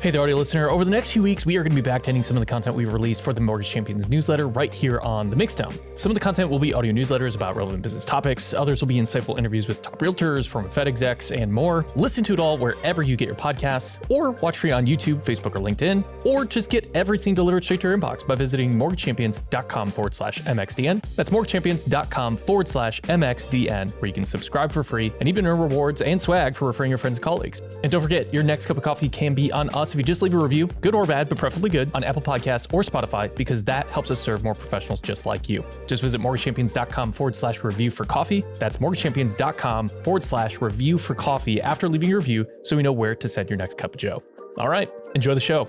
Hey there, audio listener. Over the next few weeks, we are going to be backtending some of the content we've released for the Mortgage Champions newsletter right here on the Mixdown. Some of the content will be audio newsletters about relevant business topics. Others will be insightful interviews with top realtors, former Fed execs, and more. Listen to it all wherever you get your podcasts, or watch free on YouTube, Facebook, or LinkedIn, or just get everything delivered straight to your inbox by visiting mortgagechampions.com/MXDN. That's mortgagechampions.com/MXDN, where you can subscribe for free and even earn rewards and swag for referring your friends and colleagues. And don't forget, your next cup of coffee can be on us if you just leave a review, good or bad, but preferably good, on Apple Podcasts or Spotify, because that helps us serve more professionals just like you. Just visit mortgagechampions.com/review for coffee. That's mortgagechampions.com/review for coffee after leaving your review, so we know where to send your next cup of joe. All right, enjoy the show.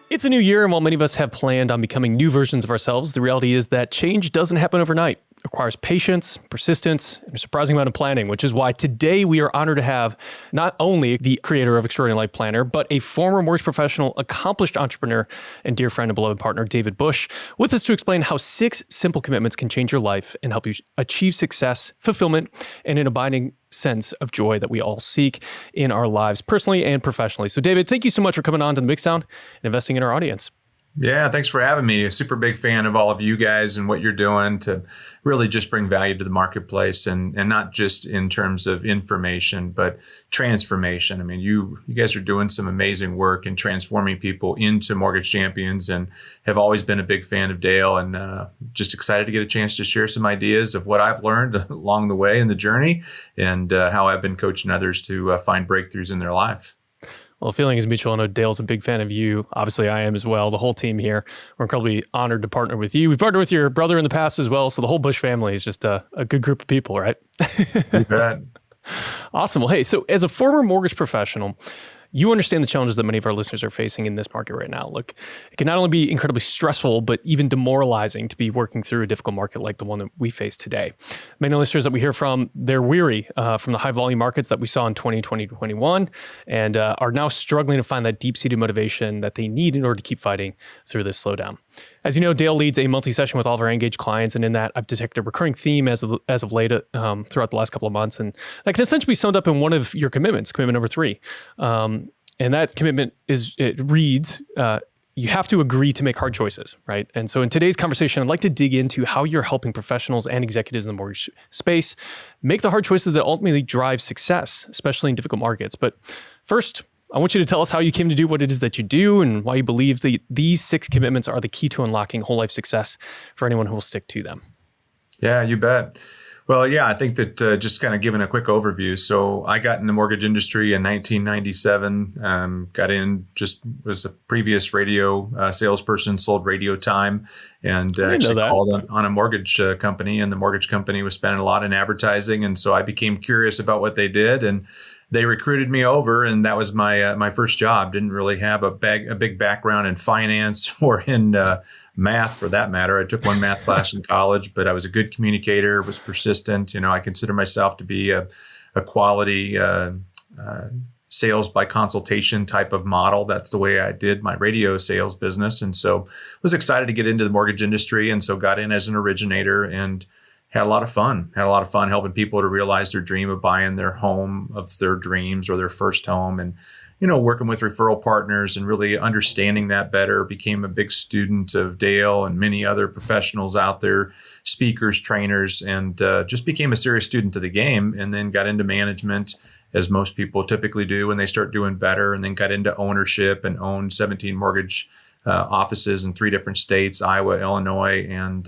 It's a new year, and while many of us have planned on becoming new versions of ourselves, the reality is that change doesn't happen overnight. It requires patience, persistence, and a surprising amount of planning, which is why today we are honored to have not only the creator of Extraordinary Life Planner, but a former mortgage professional, accomplished entrepreneur, and dear friend and beloved partner, David Bush, with us to explain how 6 simple commitments can change your life and help you achieve success, fulfillment, and an abiding sense of joy that we all seek in our lives, personally and professionally. So David, thank you so much for coming on to the Mixdown and investing in our audience. Yeah, thanks for having me. A super big fan of all of you guys and what you're doing to really just bring value to the marketplace, and not just in terms of information, but transformation. I mean, you guys are doing some amazing work in transforming people into mortgage champions, and have always been a big fan of Dale, and just excited to get a chance to share some ideas of what I've learned along the way in the journey, and how I've been coaching others to find breakthroughs in their life. Well, the feeling is mutual. I know Dale's a big fan of you. Obviously, I am as well. The whole team here, we're incredibly honored to partner with you. We've partnered with your brother in the past as well. So the whole Bush family is just a good group of people, right? You bet. Awesome. Well, hey, so as a former mortgage professional, you understand the challenges that many of our listeners are facing in this market right now. Look, it can not only be incredibly stressful, but even demoralizing to be working through a difficult market like the one that we face today. Many listeners that we hear from, they're weary from the high volume markets that we saw in 2020 to 2021, and are now struggling to find that deep-seated motivation that they need in order to keep fighting through this slowdown. As you know, Dale leads a monthly session with all of our engaged clients, and in that, I've detected a recurring theme as of late throughout the last couple of months, and that can essentially be summed up in one of your commitments, commitment number 3. And that commitment reads, you have to agree to make hard choices, right? And so in today's conversation, I'd like to dig into how you're helping professionals and executives in the mortgage space make the hard choices that ultimately drive success, especially in difficult markets. But first, I want you to tell us how you came to do what it is that you do, and why you believe these 6 commitments are the key to unlocking whole life success for anyone who will stick to them. Yeah, you bet. Well, yeah, I think that just kind of giving a quick overview. So I got in the mortgage industry in 1997, got in, just was a previous radio salesperson, sold radio time, and actually called on a mortgage company, and the mortgage company was spending a lot in advertising. And so I became curious about what they did, and they recruited me over, and that was my first job. Didn't really have a big background in finance or in math, for that matter. I took one math class in college, but I was a good communicator, was persistent. I consider myself to be a quality sales by consultation type of model. That's the way I did my radio sales business. And so was excited to get into the mortgage industry. And so got in as an originator and had a lot of fun helping people to realize their dream of buying their home of their dreams, or their first home. And working with referral partners and really understanding that better. Became a big student of Dale and many other professionals out there, speakers, trainers, and just became a serious student of the game. And then got into management, as most people typically do when they start doing better, and then got into ownership and owned 17 mortgage offices in 3 different states, Iowa, Illinois, and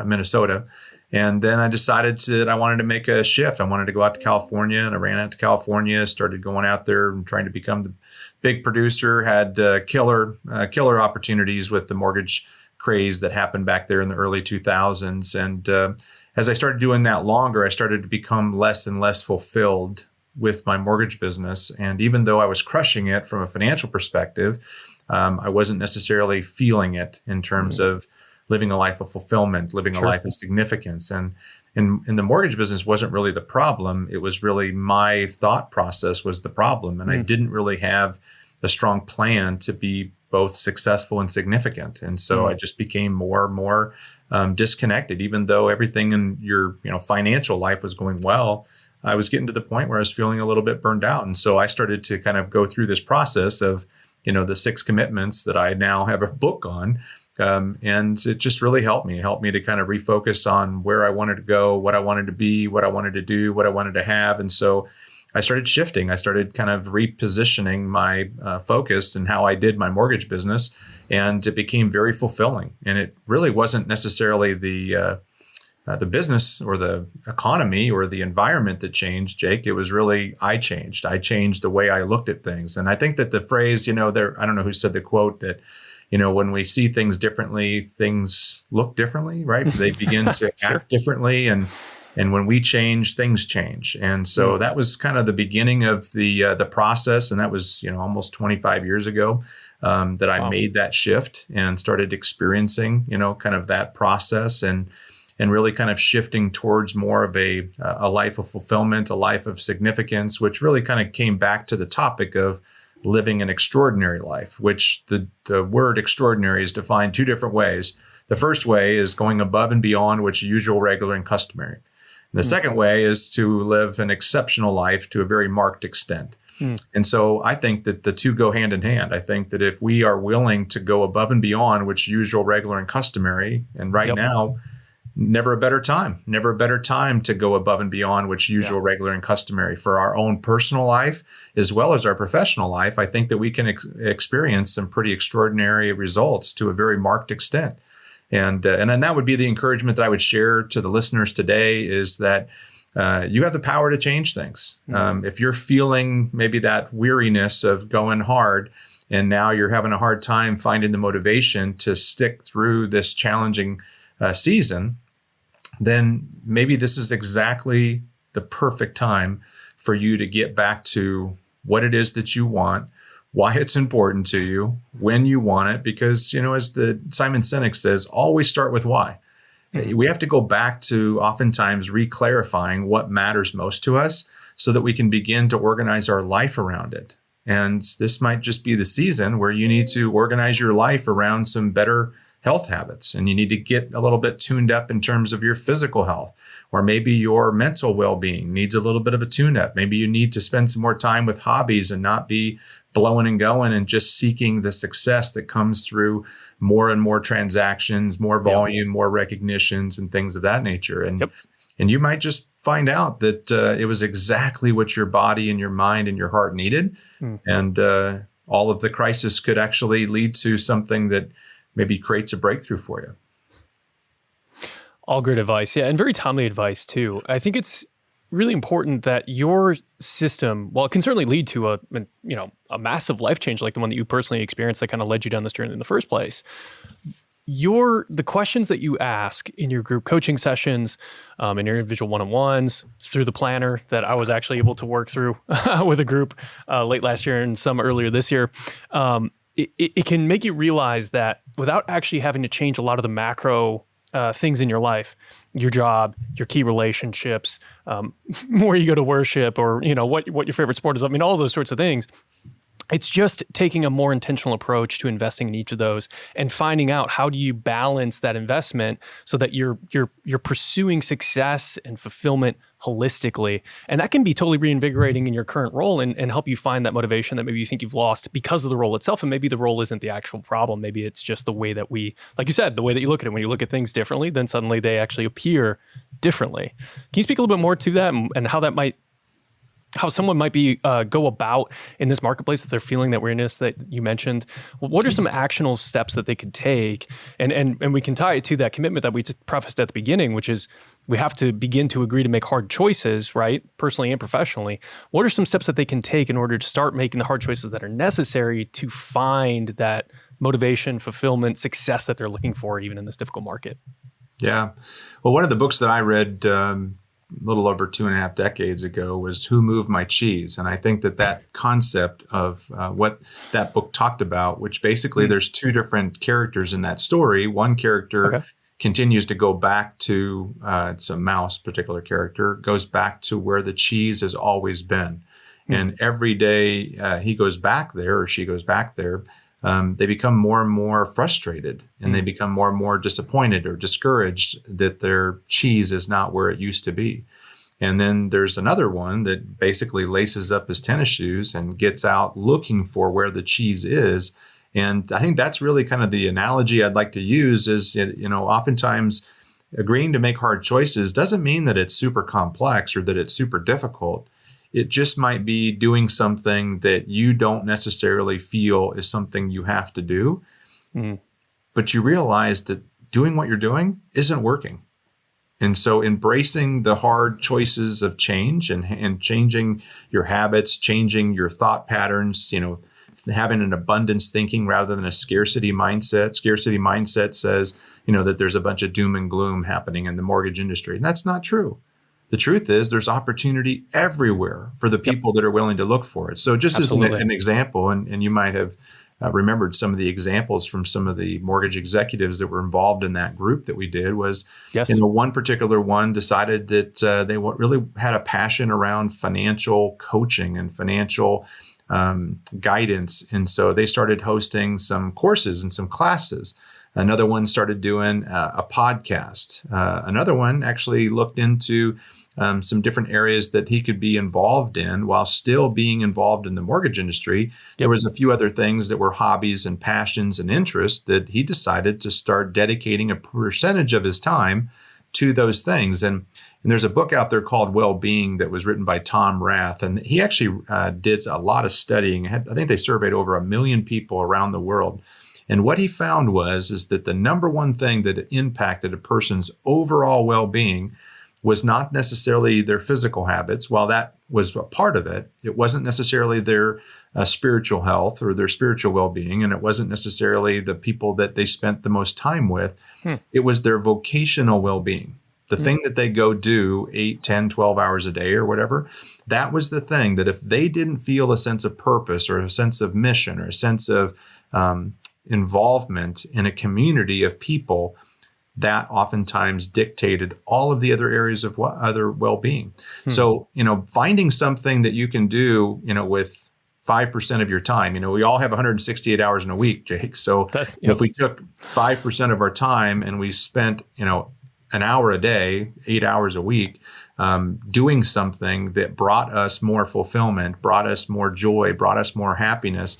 Minnesota. And then I decided that I wanted to make a shift. I wanted to go out to California, and I ran out to California, started going out there and trying to become the big producer, had killer opportunities with the mortgage craze that happened back there in the early 2000s. And as I started doing that longer, I started to become less and less fulfilled with my mortgage business. And even though I was crushing it from a financial perspective, I wasn't necessarily feeling it in terms of living a life of fulfillment, living a life of significance. And And the mortgage business wasn't really the problem. It was really my thought process was the problem. And I didn't really have a strong plan to be both successful and significant. And so I just became more and more disconnected. Even though everything in your financial life was going well, I was getting to the point where I was feeling a little bit burned out. And so I started to kind of go through this process of the 6 commitments that I now have a book on. And it just really helped me. It helped me to kind of refocus on where I wanted to go, what I wanted to be, what I wanted to do, what I wanted to have. And so I started shifting. I started kind of repositioning my focus and how I did my mortgage business. And it became very fulfilling. And it really wasn't necessarily the business or the economy or the environment that changed, Jake. It was really I changed. I changed the way I looked at things. And I think that the phrase, I don't know who said the quote that, when we see things differently, things look differently, right? They begin to act differently. And when we change, things change. And so that was kind of the beginning of the process. And that was, almost 25 years ago that I made that shift and started experiencing, kind of that process and really kind of shifting towards more of a life of fulfillment, a life of significance, which really kind of came back to the topic of living an extraordinary life, which the word extraordinary is defined 2 different ways. The first way is going above and beyond what's usual, regular, and customary. And the second way is to live an exceptional life to a very marked extent. And so I think that the 2 go hand in hand. I think that if we are willing to go above and beyond what's usual, regular, and customary, and right now, never a better time to go above and beyond what's usual, regular, and customary for our own personal life as well as our professional life. I think that we can experience some pretty extraordinary results to a very marked extent. And then that would be the encouragement that I would share to the listeners today is that you have the power to change things. If you're feeling maybe that weariness of going hard and now you're having a hard time finding the motivation to stick through this challenging season, then maybe this is exactly the perfect time for you to get back to what it is that you want, why it's important to you, when you want it, because, as the Simon Sinek says, always start with why. We have to go back to oftentimes re-clarifying what matters most to us so that we can begin to organize our life around it. And this might just be the season where you need to organize your life around some better health habits, and you need to get a little bit tuned up in terms of your physical health, or maybe your mental well-being needs a little bit of a tune-up. Maybe you need to spend some more time with hobbies and not be blowing and going and just seeking the success that comes through more and more transactions, more volume, more recognitions, and things of that nature. And and you might just find out that it was exactly what your body and your mind and your heart needed, and all of the crisis could actually lead to something that maybe creates a breakthrough for you. All great advice. Yeah. And very timely advice too. I think it's really important that your system, while it can certainly lead to a massive life change like the one that you personally experienced that kind of led you down this journey in the first place, the questions that you ask in your group coaching sessions, in your individual one-on-ones, through the planner that I was actually able to work through with a group late last year and some earlier this year, it can make you realize that without actually having to change a lot of the macro things in your life, your job, your key relationships, where you go to worship, or what your favorite sport is. I mean, all those sorts of things. It's just taking a more intentional approach to investing in each of those and finding out how do you balance that investment so that you're pursuing success and fulfillment holistically. And that can be totally reinvigorating in your current role and help you find that motivation that maybe you think you've lost because of the role itself. And maybe the role isn't the actual problem. Maybe it's just the way that like you said, the way that you look at it. When you look at things differently, then suddenly they actually appear differently. Can you speak a little bit more to that and how someone might be go about in this marketplace if they're feeling that weirdness that you mentioned? What are some actionable steps that they could take? And we can tie it to that commitment that we prefaced at the beginning, which is we have to begin to agree to make hard choices, right? Personally and professionally. What are some steps that they can take in order to start making the hard choices that are necessary to find that motivation, fulfillment, success that they're looking for, even in this difficult market? Yeah. Well, one of the books that I read a little over 2.5 decades ago was Who Moved My Cheese? And I think that concept of what that book talked about, which basically there's 2 different characters in that story. One character continues to go back to, it's a mouse particular character, goes back to where the cheese has always been. And every day he goes back there or she goes back there, they become more and more frustrated and they become more and more disappointed or discouraged that their cheese is not where it used to be. And then there's another one that basically laces up his tennis shoes and gets out looking for where the cheese is. And I think that's really kind of the analogy I'd like to use is, oftentimes agreeing to make hard choices doesn't mean that it's super complex or that it's super difficult. It just might be doing something that you don't necessarily feel is something you have to do, but you realize that doing what you're doing isn't working. And so embracing the hard choices of change and changing your habits, changing your thought patterns, having an abundance thinking rather than a scarcity mindset. Scarcity mindset says, that there's a bunch of doom and gloom happening in the mortgage industry. And that's not true. The truth is there's opportunity everywhere for the people that are willing to look for it. So just Absolutely. as an example, and you might have remembered some of the examples from some of the mortgage executives that were involved in that group that we did was, one particular one decided that they really had a passion around financial coaching and financial guidance. And so they started hosting some courses and some classes. Another one started doing a podcast. Another one actually looked into some different areas that he could be involved in while still being involved in the mortgage industry. There was a few other things that were hobbies and passions and interests that he decided to start dedicating a percentage of his time to those things. And there's a book out there called Well-Being that was written by Tom Rath. And he actually did a lot of studying. I think they surveyed over 1 million people around the world. And what he found is that the number one thing that impacted a person's overall well-being was not necessarily their physical habits. While that was a part of it, it wasn't necessarily their spiritual health or their spiritual well-being, and it wasn't necessarily the people that they spent the most time with. It was their vocational well-being. The thing that they go do 8, 10, 12 hours a day or whatever, that was the thing that if they didn't feel a sense of purpose or a sense of mission or a sense of involvement in a community of people, that oftentimes dictated all of the other areas of other well-being. So, finding something that you can do, with 5% of your time, we all have 168 hours in a week, Jake. So if we took 5% of our time and we spent, an hour a day, 8 hours a week, doing something that brought us more fulfillment, brought us more joy, brought us more happiness,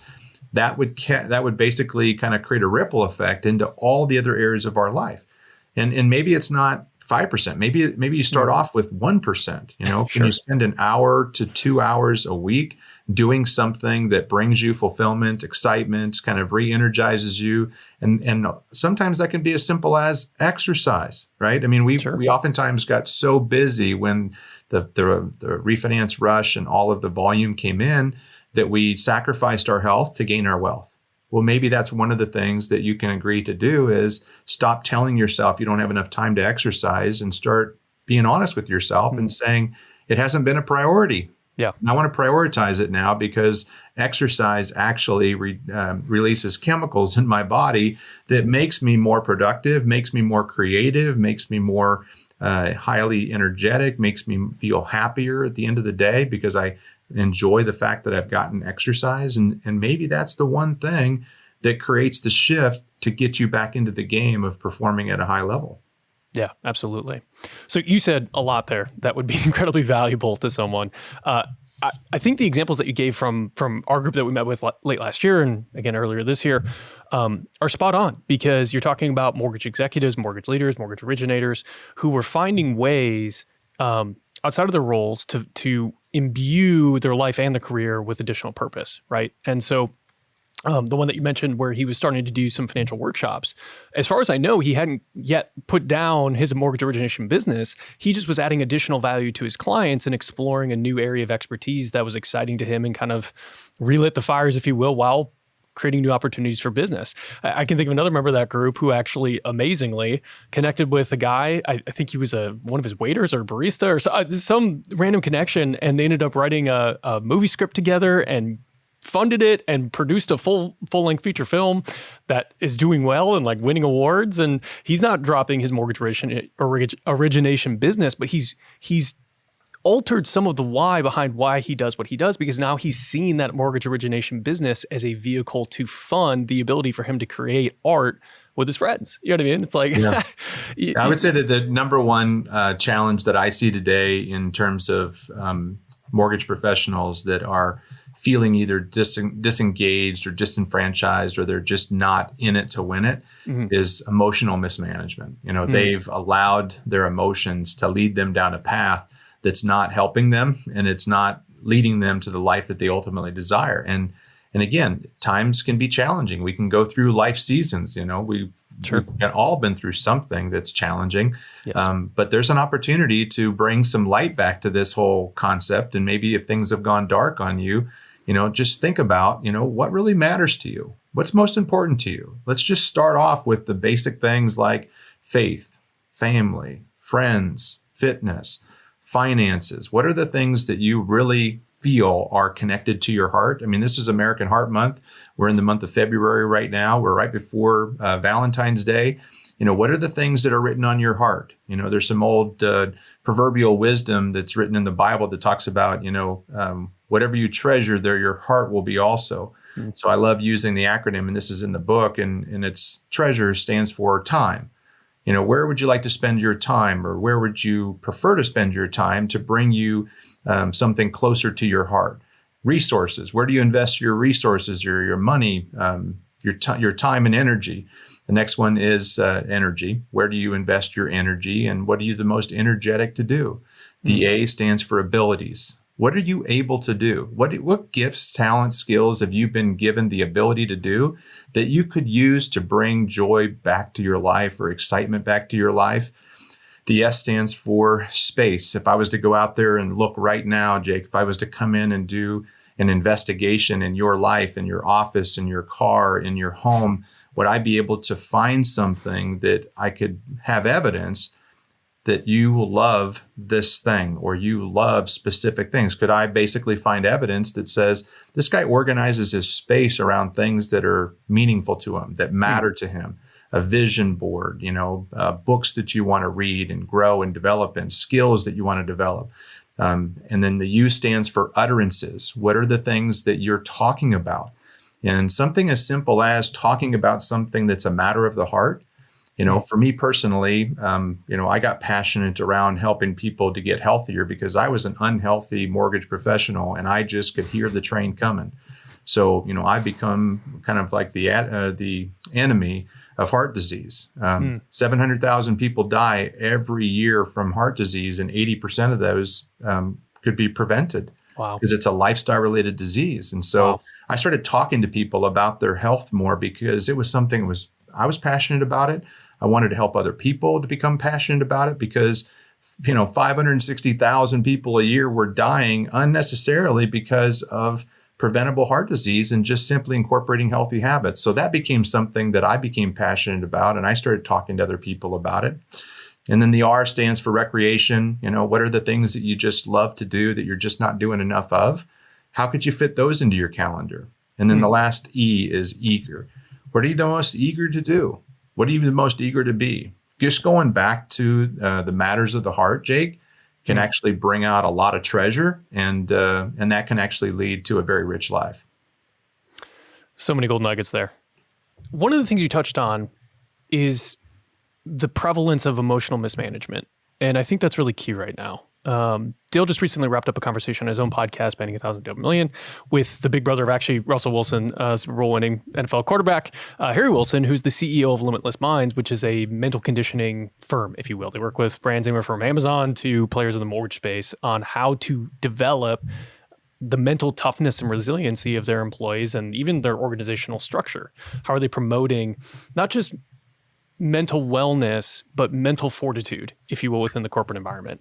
that would basically kind of create a ripple effect into all the other areas of our life. And maybe it's not 5%. Maybe you start off with 1%. Can you spend an hour to 2 hours a week doing something that brings you fulfillment, excitement, kind of re-energizes you? And sometimes that can be as simple as exercise, right? I mean, we oftentimes got so busy when the refinance rush and all of the volume came in that we sacrificed our health to gain our wealth. Well, maybe that's one of the things that you can agree to do is stop telling yourself you don't have enough time to exercise and start being honest with yourself and saying it hasn't been a priority. Yeah, I want to prioritize it now because exercise actually releases chemicals in my body that makes me more productive, makes me more creative, makes me more highly energetic, makes me feel happier at the end of the day because I enjoy the fact that I've gotten exercise. And maybe that's the one thing that creates the shift to get you back into the game of performing at a high level. Yeah, absolutely. So you said a lot there that would be incredibly valuable to someone. I think the examples that you gave from our group that we met with late last year and again earlier this year are spot on because you're talking about mortgage executives, mortgage leaders, mortgage originators who were finding ways outside of their roles to imbue their life and their career with additional purpose, right? And so the one that you mentioned where he was starting to do some financial workshops, as far as I know, he hadn't yet put down his mortgage origination business. He just was adding additional value to his clients and exploring a new area of expertise that was exciting to him and kind of relit the fires, if you will, while creating new opportunities for business. I can think of another member of that group who actually amazingly connected with a guy. I think he was one of his waiters or barista or some random connection. And they ended up writing a movie script together and funded it and produced a full-length feature film that is doing well and like winning awards. And he's not dropping his mortgage origination business, but he's altered some of the why behind why he does what he does, because now he's seen that mortgage origination business as a vehicle to fund the ability for him to create art with his friends. You know what I mean? It's like, I would say that the number one challenge that I see today in terms of mortgage professionals that are feeling either disengaged or disenfranchised, or they're just not in it to win it, is emotional mismanagement. They've allowed their emotions to lead them down a path that's not helping them, and it's not leading them to the life that they ultimately desire. And again, times can be challenging. We can go through life seasons. We've all been through something that's challenging. Yes. But there's an opportunity to bring some light back to this whole concept. And maybe if things have gone dark on you, just think about, what really matters to you? What's most important to you? Let's just start off with the basic things like faith, family, friends, fitness, finances. What are the things that you really feel are connected to your heart? I mean, this is American Heart Month. We're in the month of February right now. We're right before Valentine's Day. What are the things that are written on your heart? There's some old proverbial wisdom that's written in the Bible that talks about, whatever you treasure there, your heart will be also. Mm-hmm. So I love using the acronym, and this is in the book, and its treasure stands for time. Where would you like to spend your time, or where would you prefer to spend your time to bring you something closer to your heart? Resources. Where do you invest your resources, your money, your time and energy? The next one is energy. Where do you invest your energy, and what are you the most energetic to do? The A stands for abilities. What are you able to do? What gifts, talents, skills have you been given the ability to do that you could use to bring joy back to your life or excitement back to your life? The S stands for space. If I was to go out there and look right now, Jake, if I was to come in and do an investigation in your life, in your office, in your car, in your home, would I be able to find something that I could have evidence that you love this thing, or you love specific things? Could I basically find evidence that says this guy organizes his space around things that are meaningful to him, that matter to him? A vision board, books that you want to read and grow and develop, and skills that you want to develop. And then the U stands for utterances. What are the things that you're talking about? And something as simple as talking about something that's a matter of the heart. For me personally, I got passionate around helping people to get healthier because I was an unhealthy mortgage professional, and I just could hear the train coming. So, I become kind of like the enemy of heart disease. 700,000 people die every year from heart disease, and 80% of those could be prevented. Wow. Because it's a lifestyle-related disease. And so I started talking to people about their health more because it was something I was passionate about it. I wanted to help other people to become passionate about it because, 560,000 people a year were dying unnecessarily because of preventable heart disease and just simply incorporating healthy habits. So that became something that I became passionate about, and I started talking to other people about it. And then the R stands for recreation. What are the things that you just love to do that you're just not doing enough of? How could you fit those into your calendar? And then the last E is eager. What are you the most eager to do? What are you the most eager to be? Just going back to the matters of the heart, Jake, can actually bring out a lot of treasure, and that can actually lead to a very rich life. So many gold nuggets there. One of the things you touched on is the prevalence of emotional mismanagement. And I think that's really key right now. Dale just recently wrapped up a conversation on his own podcast, Banning 1,000 to 1,000,000, with the big brother of actually Russell Wilson, Super Bowl winning NFL quarterback, Harry Wilson, who's the CEO of Limitless Minds, which is a mental conditioning firm, if you will. They work with brands anywhere from Amazon to players in the mortgage space on how to develop the mental toughness and resiliency of their employees and even their organizational structure. How are they promoting not just mental wellness, but mental fortitude, if you will, within the corporate environment.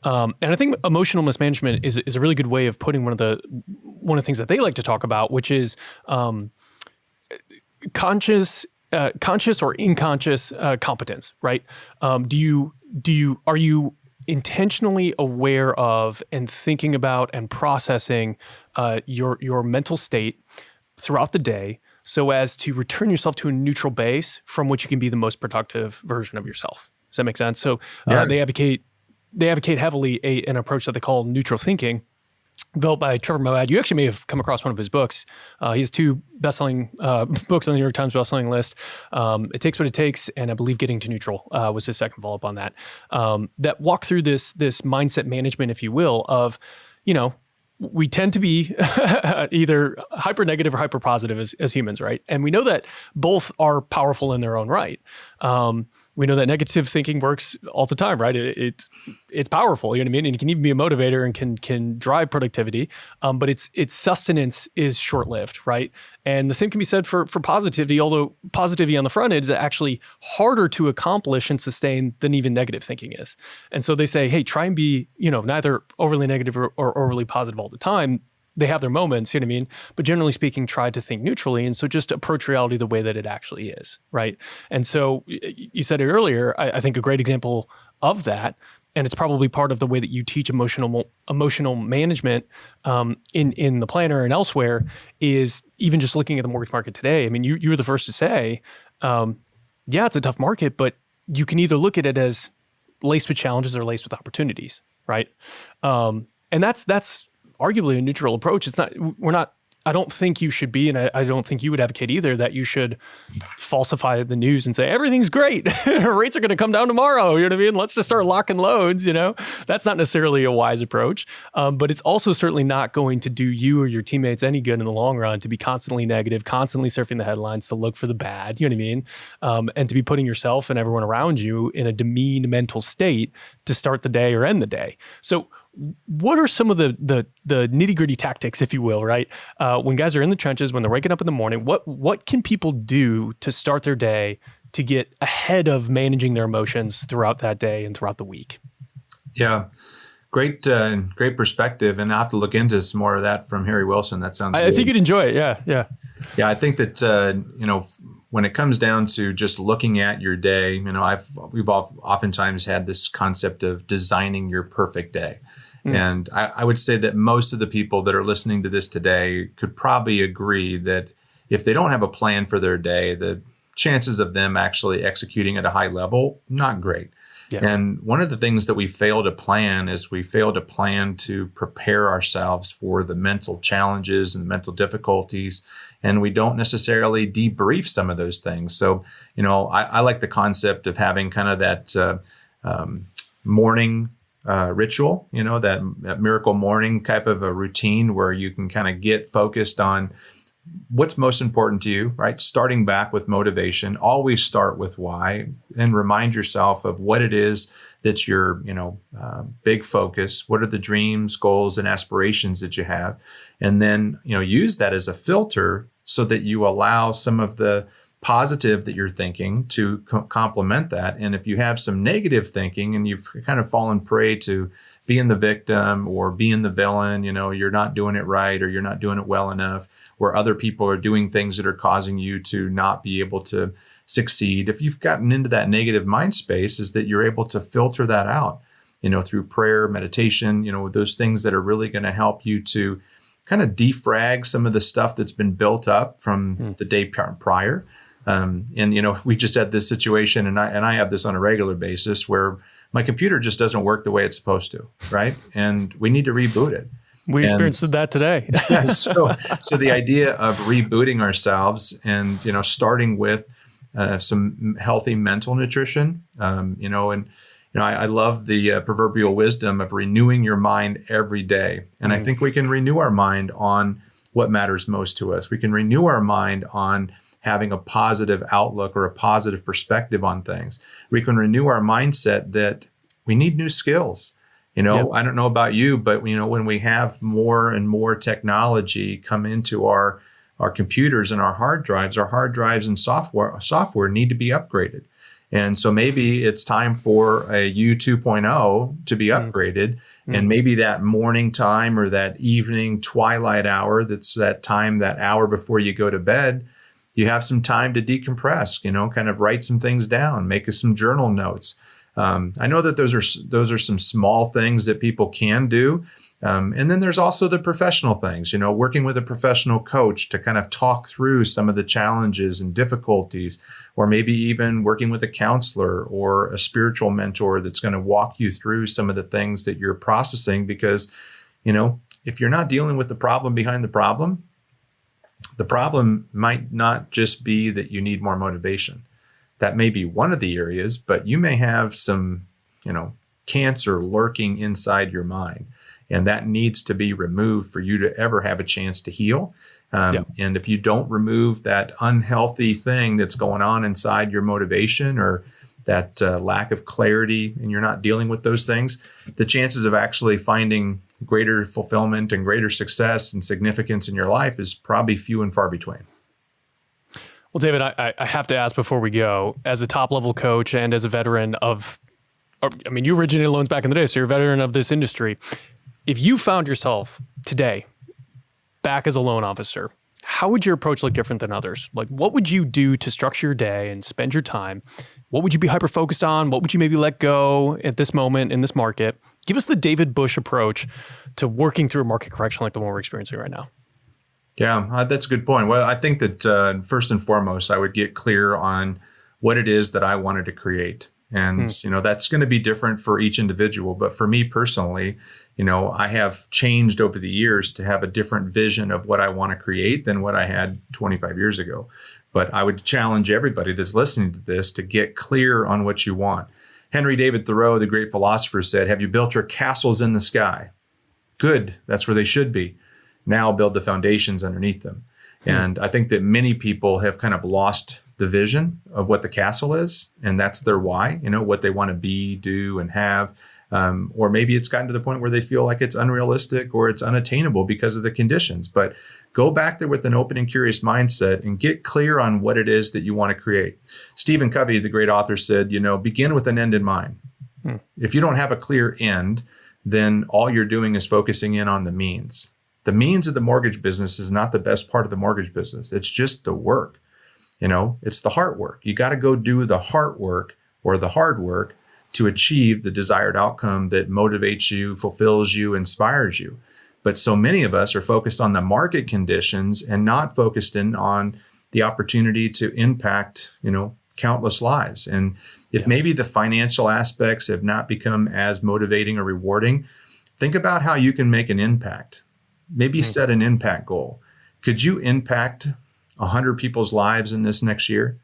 And I think emotional mismanagement is a really good way of putting one of the things that they like to talk about, which is conscious or unconscious competence, right? Are you intentionally aware of and thinking about and processing your mental state throughout the day so as to return yourself to a neutral base from which you can be the most productive version of yourself. Does that make sense? So Yeah. they advocate heavily an approach that they call neutral thinking, developed by Trevor Moawad. You actually may have come across one of his books. He has 2 best-selling books on the New York Times bestselling list. It Takes What It Takes, and I believe Getting to Neutral was his second follow-up on that. That walk through this mindset management, if you will, of, we tend to be either hyper negative or hyper positive as humans, right? And we know that both are powerful in their own right. We know that negative thinking works all the time, right? It's powerful, you know what I mean? And it can even be a motivator and can drive productivity, but its sustenance is short-lived, right? And the same can be said for positivity, although positivity on the front end is actually harder to accomplish and sustain than even negative thinking is. And so they say, hey, try and be, neither overly negative or overly positive all the time. They have their moments, you know what I mean? But generally speaking, try to think neutrally. And so just approach reality the way that it actually is, right? And so you said it earlier, I think a great example of that, and it's probably part of the way that you teach emotional management in the planner and elsewhere, is even just looking at the mortgage market today. I mean, you were the first to say, yeah, it's a tough market, but you can either look at it as laced with challenges or laced with opportunities, right? And that's arguably a neutral approach. I don't think you should be, and I don't think you would advocate either, that you should falsify the news and say, everything's great. Rates are going to come down tomorrow. You know what I mean? Let's just start locking loads, That's not necessarily a wise approach. But it's also certainly not going to do you or your teammates any good in the long run to be constantly negative, constantly surfing the headlines, to look for the bad, you know what I mean? And to be putting yourself and everyone around you in a demeaned mental state to start the day or end the day. So what are some of the nitty gritty tactics, if you will, right? When guys are in the trenches, when they're waking up in the morning, what can people do to start their day to get ahead of managing their emotions throughout that day and throughout the week? Yeah. Great perspective. And I'll have to look into some more of that from Harry Wilson. That sounds good. I think you'd enjoy it. Yeah. Yeah. I think that, when it comes down to just looking at your day, we've oftentimes had this concept of designing your perfect day. And I would say that most of the people that are listening to this today could probably agree that if they don't have a plan for their day, the chances of them actually executing at a high level, not great. Yeah. And one of the things that we fail to plan is we fail to plan to prepare ourselves for the mental challenges and mental difficulties. And we don't necessarily debrief some of those things. So, I like the concept of having kind of that morning ritual, that miracle morning type of a routine where you can kind of get focused on what's most important to you, right? Starting back with motivation, always start with why, and remind yourself of what it is that's your, big focus. What are the dreams, goals, and aspirations that you have? And then, use that as a filter so that you allow some of the positive that you're thinking to complement that. And if you have some negative thinking and you've kind of fallen prey to being the victim or being the villain, you're not doing it right or you're not doing it well enough, where other people are doing things that are causing you to not be able to succeed. If you've gotten into that negative mind space, is that you're able to filter that out, through prayer, meditation, those things that are really going to help you to kind of defrag some of the stuff that's been built up from the day prior. We just had this situation, and I have this on a regular basis where my computer just doesn't work the way it's supposed to, right? And we need to reboot it. We experienced that today. Yeah, so the idea of rebooting ourselves and, starting with some healthy mental nutrition, I love the proverbial wisdom of renewing your mind every day. And I think we can renew our mind on what matters most to us. We can renew our mind on having a positive outlook or a positive perspective on things. We can renew our mindset that we need new skills. Yep. I don't know about you, but when we have more and more technology come into our computers and our hard drives and software need to be upgraded. And so maybe it's time for a U 2.0 to be upgraded. And maybe that morning time or that evening twilight hour, that's that time, that hour before you go to bed, you have some time to decompress, kind of write some things down, make some journal notes, I know that those are some small things that people can do. And then there's also the professional things, working with a professional coach to kind of talk through some of the challenges and difficulties, or maybe even working with a counselor or a spiritual mentor that's going to walk you through some of the things that you're processing. Because, if you're not dealing with the problem behind the problem might not just be that you need more motivation. That may be one of the areas, but you may have some, cancer lurking inside your mind, and that needs to be removed for you to ever have a chance to heal. And if you don't remove that unhealthy thing that's going on inside your motivation, or that lack of clarity, and you're not dealing with those things, the chances of actually finding greater fulfillment and greater success and significance in your life is probably few and far between. Well, David, I have to ask before we go, as a top-level coach and as a veteran you originated loans back in the day, so you're a veteran of this industry. If you found yourself today back as a loan officer, how would your approach look different than others? Like, what would you do to structure your day and spend your time? What would you be hyper-focused on? What would you maybe let go at this moment in this market? Give us the David Bush approach to working through a market correction like the one we're experiencing right now. Yeah, that's a good point. Well, I think that first and foremost, I would get clear on what it is that I wanted to create. And, that's going to be different for each individual. But for me personally, I have changed over the years to have a different vision of what I want to create than what I had 25 years ago. But I would challenge everybody that's listening to this to get clear on what you want. Henry David Thoreau, the great philosopher, said, "Have you built your castles in the sky? Good, that's where they should be. Now build the foundations underneath them." And I think that many people have kind of lost the vision of what the castle is, and that's their why, what they want to be, do, and have. Or maybe it's gotten to the point where they feel like it's unrealistic or it's unattainable because of the conditions. But go back there with an open and curious mindset and get clear on what it is that you want to create. Stephen Covey, the great author, said, begin with an end in mind. If you don't have a clear end, then all you're doing is focusing in on the means. The means of the mortgage business is not the best part of the mortgage business. It's just the work. It's the heart work. You got to go do the heart work or the hard work to achieve the desired outcome that motivates you, fulfills you, inspires you. But so many of us are focused on the market conditions and not focused in on the opportunity to impact, countless lives. And if maybe the financial aspects have not become as motivating or rewarding, think about how you can make an impact. Maybe set an impact goal. Could you impact 100 people's lives in this next year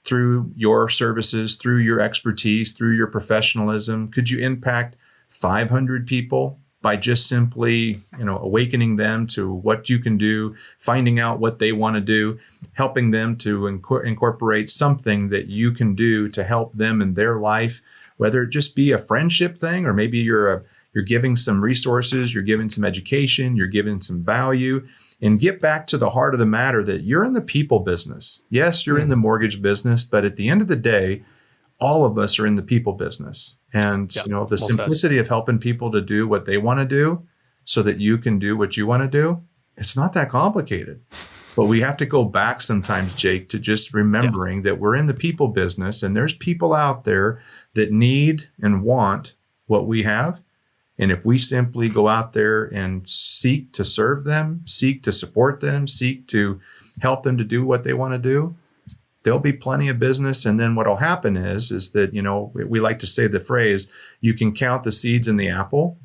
through your services, through your expertise, through your professionalism? Could you impact 500 people by just simply, awakening them to what you can do, finding out what they want to do, helping them to incorporate something that you can do to help them in their life, whether it just be a friendship thing, or maybe you're giving some resources, you're giving some education, you're giving some value, and get back to the heart of the matter that you're in the people business. Yes, you're in the mortgage business, but at the end of the day, all of us are in the people business. And, the simplicity of helping people to do what they want to do so that you can do what you want to do, it's not that complicated. But we have to go back sometimes, Jake, to just remembering that we're in the people business, and there's people out there that need and want what we have. And if we simply go out there and seek to serve them, seek to support them, seek to help them to do what they want to do, there'll be plenty of business. And then what'll happen is that, we like to say the phrase, you can count the seeds in the apple,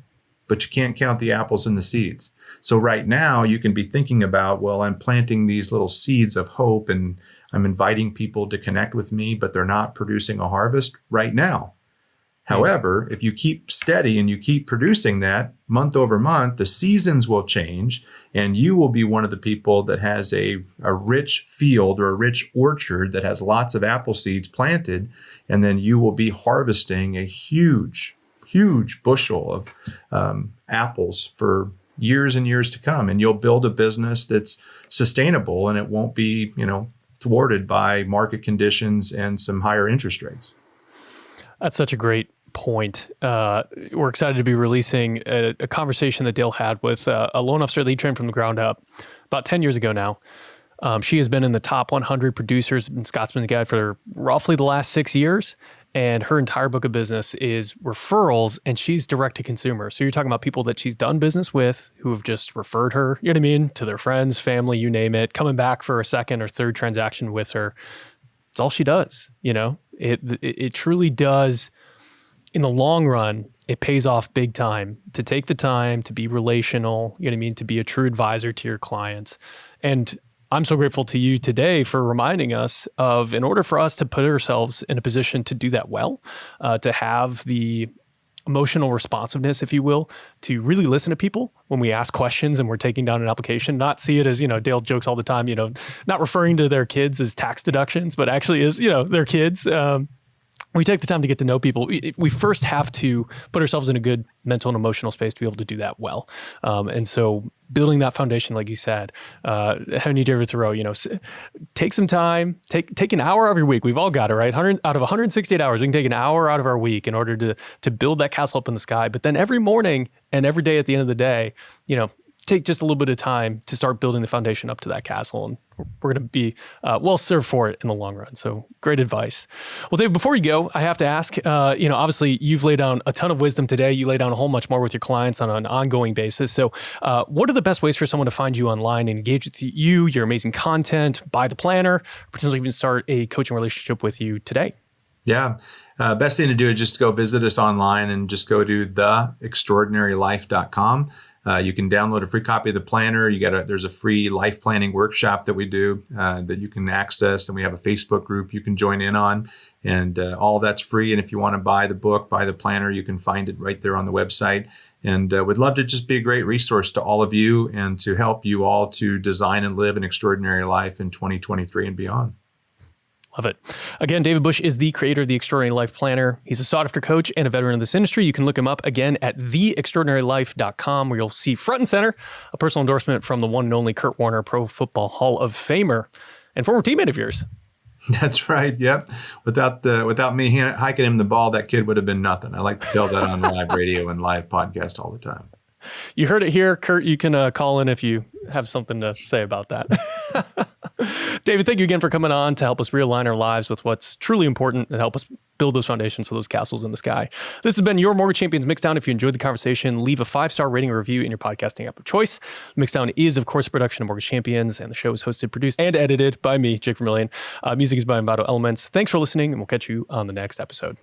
but you can't count the apples in the seeds. So right now you can be thinking about, well, I'm planting these little seeds of hope and I'm inviting people to connect with me, but they're not producing a harvest right now. However, if you keep steady and you keep producing that month over month, the seasons will change and you will be one of the people that has a rich field or a rich orchard that has lots of apple seeds planted. And then you will be harvesting a huge bushel of apples for years and years to come. And you'll build a business that's sustainable and it won't be, thwarted by market conditions and some higher interest rates. That's such a great point. We're excited to be releasing a conversation that Dale had with a loan officer that he trained from the ground up about 10 years ago now. She has been in the top 100 producers in Scotsman's Guide for roughly the last 6 years. and her entire book of business is referrals, and she's direct to consumer. So you're talking about people that she's done business with who have just referred her, you know what I mean, to their friends, family, you name it, coming back for a second or third transaction with her. It's all she does, you know? It truly does. In the long run, it pays off big time to take the time to be relational, you know what I mean, to be a true advisor to your clients. And I'm so grateful to you today for reminding us of, in order for us to put ourselves in a position to do that well, to have the emotional responsiveness, if you will, to really listen to people when we ask questions and we're taking down an application, not see it as, you know, Dale jokes all the time, you know, not referring to their kids as tax deductions, but actually as, you know, their kids. We take the time to get to know people. We first have to put ourselves in a good mental and emotional space to be able to do that well. And so building that foundation, like you said, having you David Thoreau, you know, take some time, take an hour of your week. We've all got it, right? Out of 168 hours, we can take an hour out of our week in order to build that castle up in the sky. But then every morning and every day at the end of the day, you know, take just a little bit of time to start building the foundation up to that castle. And we're going to be well served for it in the long run. So great advice. Well, Dave, before you go, I have to ask, you know, obviously you've laid down a ton of wisdom today. You lay down a whole much more with your clients on an ongoing basis. So what are the best ways for someone to find you online, engage with you, your amazing content, buy the planner, potentially even start a coaching relationship with you today? Yeah. Best thing to do is just go visit us online and just go to theextraordinarylife.com. You can download a free copy of the planner. There's a free life planning workshop that we do that you can access, and we have a Facebook group you can join in on, and all of that's free. And if you want to buy the book, buy the planner, you can find it right there on the website. And would love to just be a great resource to all of you and to help you all to design and live an extraordinary life in 2023 and beyond. Love it. Again, David Bush is the creator of the Extraordinary Life Planner. He's a sought-after coach and a veteran of this industry. You can look him up again at theextraordinarylife.com, where you'll see front and center a personal endorsement from the one and only Kurt Warner, Pro Football Hall of Famer and former teammate of yours. That's right. Yep. Without me hiking him the ball, that kid would have been nothing. I like to tell that on live radio and live podcast all the time. You heard it here, Kurt. You can call in if you have something to say about that. David, thank you again for coming on to help us realign our lives with what's truly important and help us build those foundations for those castles in the sky. This has been your Mortgage Champions Mixdown. If you enjoyed the conversation, leave a 5-star rating or review in your podcasting app of choice. Mixdown is, of course, a production of Mortgage Champions, and the show is hosted, produced, and edited by me, Jake Vermillion. Music is by Envato Elements. Thanks for listening, and we'll catch you on the next episode.